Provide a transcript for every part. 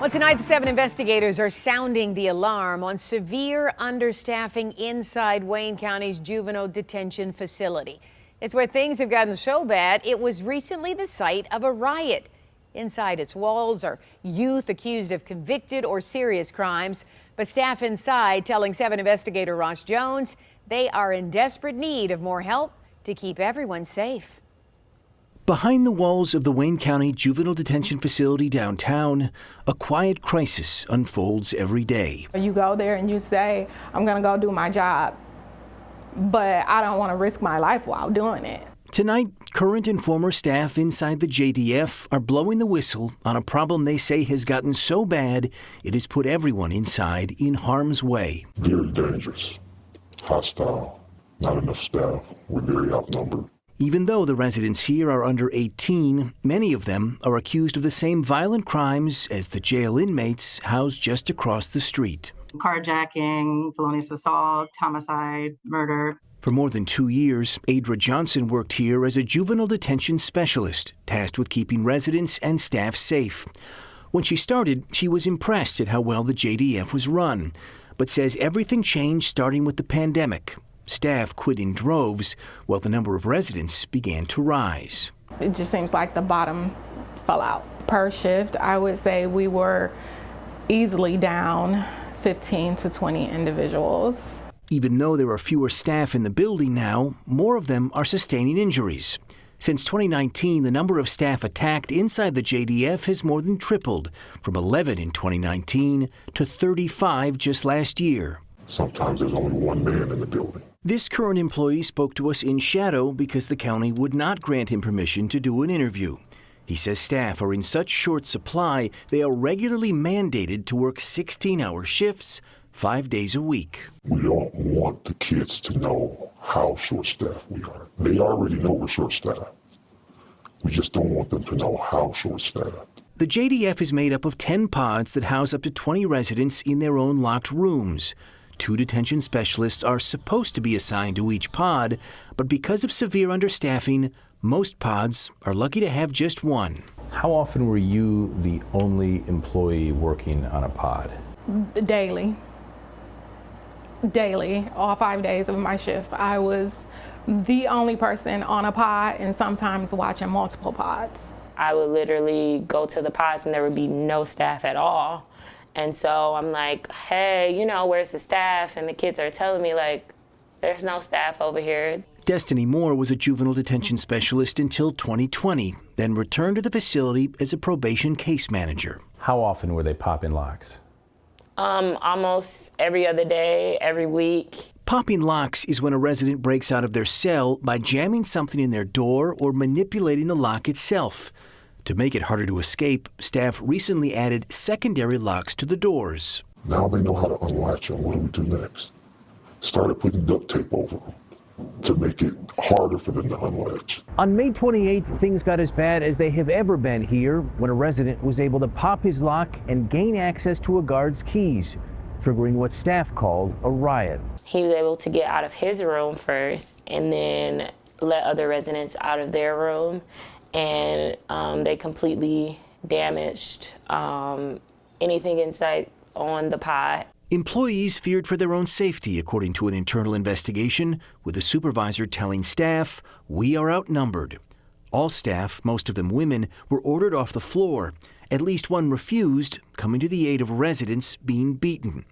Well, tonight, the 7 investigators are sounding the alarm on severe understaffing inside Wayne County's juvenile detention facility. It's where things have gotten so bad, it was recently the site of a riot. Inside its walls are youth accused of convicted or serious crimes. But staff inside telling 7 investigator Ross Jones they are in desperate need of more help to keep everyone safe. Behind the walls of the Wayne County Juvenile Detention Facility downtown, a quiet crisis unfolds every day. You go there and you say, I'm going to go do my job, but I don't want to risk my life while doing it. Tonight, current and former staff inside the JDF are blowing the whistle on a problem they say has gotten so bad it has put everyone inside in harm's way. Very dangerous, hostile, not enough staff, we're very outnumbered. Even though the residents here are under 18, many of them are accused of the same violent crimes as the jail inmates housed just across the street. Carjacking, felonious assault, homicide, murder. For more than 2 years, Adra Johnson worked here as a juvenile detention specialist, tasked with keeping residents and staff safe. When she started, she was impressed at how well the JDF was run, but says everything changed starting with the pandemic. Staff quit in droves while the number of residents began to rise. It just seems like the bottom fell out. Per shift, I would say we were easily down 15 to 20 individuals. Even though there are fewer staff in the building now, more of them are sustaining injuries. Since 2019, the number of staff attacked inside the JDF has more than tripled, from 11 in 2019 to 35 just last year. Sometimes there's only one man in the building. This current employee spoke to us in shadow because the county would not grant him permission to do an interview. He says staff are in such short supply, they are regularly mandated to work 16-hour shifts, 5 days a week. We don't want the kids to know how short-staffed we are. They already know we're short-staffed. We just don't want them to know how short-staffed. The JDF is made up of 10 pods that house up to 20 residents in their own locked rooms. 2 detention specialists are supposed to be assigned to each pod, but because of severe understaffing, most pods are lucky to have just one. How often were you the only employee working on a pod? Daily. Daily, all 5 days of my shift. I was the only person on a pod and sometimes watching multiple pods. I would literally go to the pods and there would be no staff at all. And so I'm like, hey, where's the staff? And the kids are telling me, like, there's no staff over here. Destiny Moore was a juvenile detention specialist until 2020, then returned to the facility as a probation case manager. How often were they popping locks? Almost every other day, every week. Popping locks is when a resident breaks out of their cell by jamming something in their door or manipulating the lock itself. To make it harder to escape, staff recently added secondary locks to the doors. Now they know how to unlatch them. What do we do next? Started putting duct tape over them to make it harder for them to unlatch. On May 28th, things got as bad as they have ever been here when a resident was able to pop his lock and gain access to a guard's keys, triggering what staff called a riot. He was able to get out of his room first and then let other residents out of their room. And they completely damaged anything inside on the pod. Employees feared for their own safety, according to an internal investigation, with a supervisor telling staff, "We are outnumbered." All staff, most of them women, were ordered off the floor. At least one refused, coming to the aid of residents being beaten.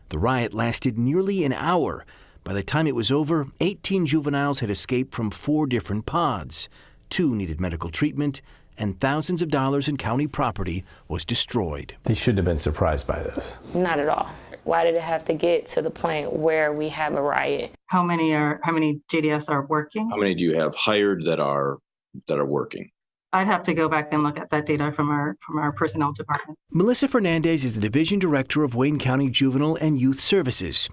The riot lasted nearly an hour. By the time it was over, 18 juveniles had escaped from 4 different pods. 2 needed medical treatment, and thousands of dollars in county property was destroyed. They shouldn't have been surprised by this. Not at all. Why did it have to get to the point where we have a riot? How many JDS are working? How many do you have hired that are working? I'd have to go back and look at that data from our personnel department. Melissa Fernandez is the division director of Wayne County Juvenile and Youth Services.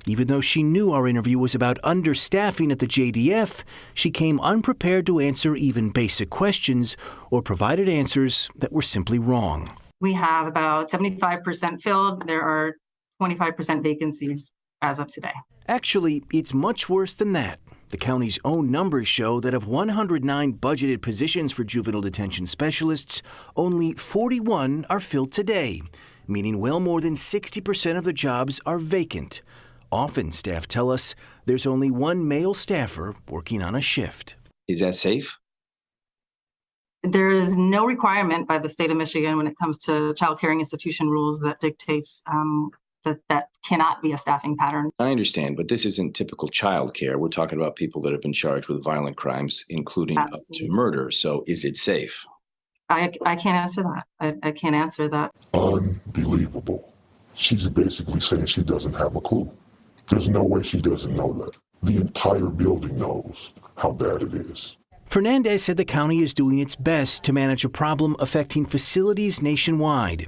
Even though she knew our interview was about understaffing at the JDF, she came unprepared to answer even basic questions or provided answers that were simply wrong. We have about 75% filled. There are 25% vacancies as of today. Actually, it's much worse than that. The county's own numbers show that of 109 budgeted positions for juvenile detention specialists, only 41 are filled today, meaning well more than 60% of the jobs are vacant. Often, staff tell us there's only one male staffer working on a shift. Is that safe? There is no requirement by the state of Michigan when it comes to child caring institution rules that dictates that cannot be a staffing pattern. I understand, but this isn't typical child care. We're talking about people that have been charged with violent crimes, including up to murder. So is it safe? I can't answer that. I can't answer that. Unbelievable. She's basically saying she doesn't have a clue. There's no way she doesn't know that. The entire building knows how bad it is. Fernandez said the county is doing its best to manage a problem affecting facilities nationwide.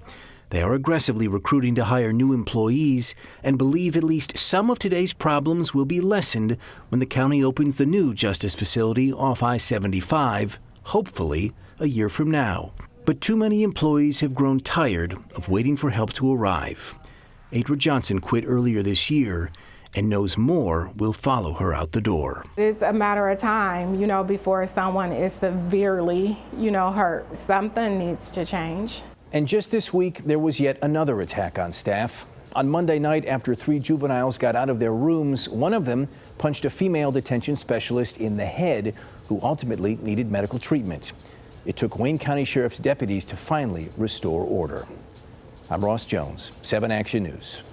They are aggressively recruiting to hire new employees and believe at least some of today's problems will be lessened when the county opens the new justice facility off I-75, hopefully a year from now. But too many employees have grown tired of waiting for help to arrive. Adra Johnson quit earlier this year and knows more will follow her out the door. It's a matter of time, before someone is severely, hurt. Something needs to change. And just this week, there was yet another attack on staff. On Monday night, after 3 juveniles got out of their rooms, one of them punched a female detention specialist in the head who ultimately needed medical treatment. It took Wayne County Sheriff's deputies to finally restore order. I'm Ross Jones, 7 Action News.